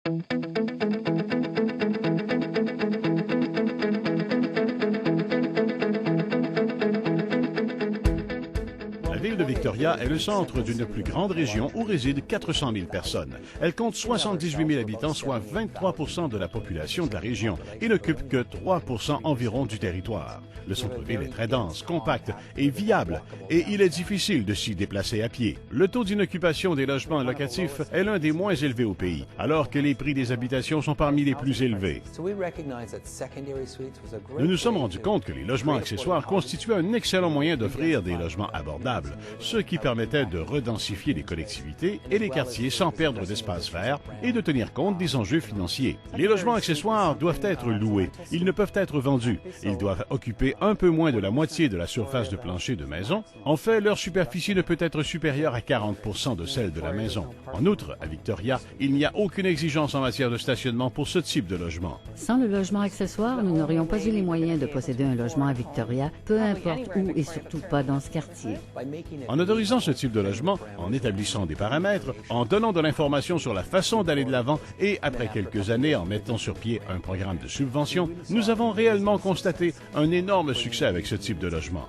La ville de Victoria est le centre d'une plus grande région où résident 400 000 personnes. Elle compte 78 000 habitants, soit 23 % de la population de la région, et n'occupe que 3 % environ du territoire. Le centre-ville est très dense, compact et viable, et il est difficile de s'y déplacer à pied. Le taux d'inoccupation des logements locatifs est l'un des moins élevés au pays, alors que les prix des habitations sont parmi les plus élevés. Nous nous sommes rendus compte que les logements accessoires constituaient un excellent moyen d'offrir des logements abordables, ce qui permettait de redensifier les collectivités et les quartiers sans perdre d'espace vert et de tenir compte des enjeux financiers. Les logements accessoires doivent être loués. Ils ne peuvent être vendus. Ils doivent occuper un peu moins de la moitié de la surface de plancher de maison. En fait, leur superficie ne peut être supérieure à 40 % de celle de la maison. En outre, à Victoria, il n'y a aucune exigence en matière de stationnement pour ce type de logement. Sans le logement accessoire, nous n'aurions pas eu les moyens de posséder un logement à Victoria, peu importe où et surtout pas dans ce quartier. En autorisant ce type de logement, en établissant des paramètres, en donnant de l'information sur la façon d'aller de l'avant et, après quelques années, en mettant sur pied un programme de subvention, nous avons réellement constaté un énorme succès avec ce type de logement.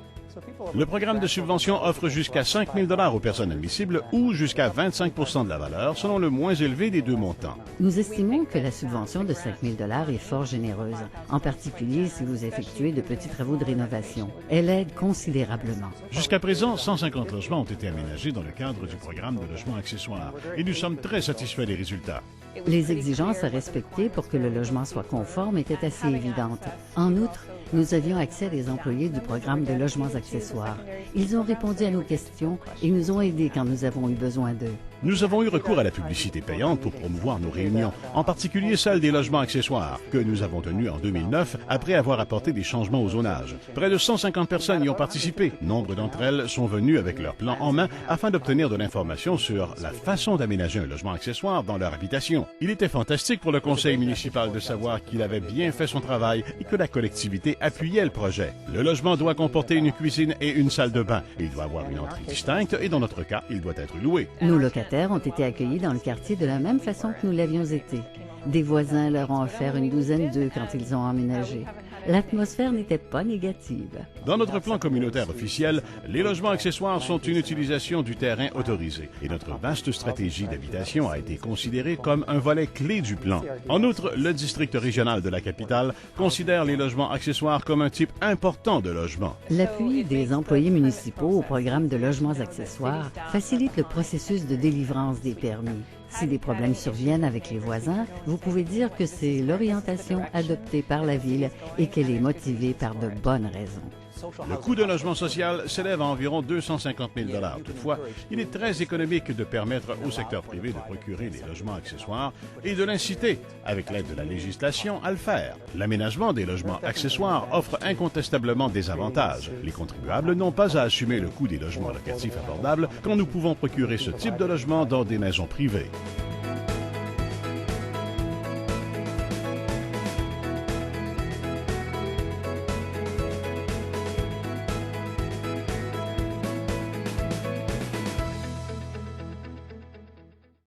Le programme de subvention offre jusqu'à 5 000 $ aux personnes admissibles ou jusqu'à 25 % de la valeur, selon le moins élevé des deux montants. Nous estimons que la subvention de 5 000 $ est fort généreuse, en particulier si vous effectuez de petits travaux de rénovation. Elle aide considérablement. Jusqu'à présent, 150 logements ont été aménagés dans le cadre du programme de logement accessoire et nous sommes très satisfaits des résultats. Les exigences à respecter pour que le logement soit conforme étaient assez évidentes. En outre, nous avions accès à des employés du programme de logements accessoires. Ils ont répondu à nos questions et nous ont aidés quand nous avons eu besoin d'eux. Nous avons eu recours à la publicité payante pour promouvoir nos réunions, en particulier celle des logements accessoires, que nous avons tenues en 2009 après avoir apporté des changements au zonage. Près de 150 personnes y ont participé. Nombre d'entre elles sont venues avec leur plan en main afin d'obtenir de l'information sur la façon d'aménager un logement accessoire dans leur habitation. Il était fantastique pour le conseil municipal de savoir qu'il avait bien fait son travail et que la collectivité appuyait le projet. Le logement doit comporter une cuisine et une salle de bain. Il doit avoir une entrée distincte et dans notre cas, il doit être loué. Nos locataires ont été accueillis dans le quartier de la même façon que nous l'avions été. Des voisins leur ont offert une douzaine d'œufs quand ils ont emménagé. L'atmosphère n'était pas négative. Dans notre plan communautaire officiel, les logements accessoires sont une utilisation du terrain autorisée et notre vaste stratégie d'habitation a été considérée comme un volet clé du plan. En outre, le district régional de la capitale considère les logements accessoires comme un type important de logement. L'appui des employés municipaux au programme de logements accessoires facilite le processus de délivrance des permis. Si des problèmes surviennent avec les voisins, vous pouvez dire que c'est l'orientation adoptée par la ville et qu'elle est motivée par de bonnes raisons. Le coût d'un logement social s'élève à environ 250 000 $. Toutefois, il est très économique de permettre au secteur privé de procurer des logements accessoires et de l'inciter, avec l'aide de la législation, à le faire. L'aménagement des logements accessoires offre incontestablement des avantages. Les contribuables n'ont pas à assumer le coût des logements locatifs abordables quand nous pouvons procurer ce type de logement dans des maisons privées.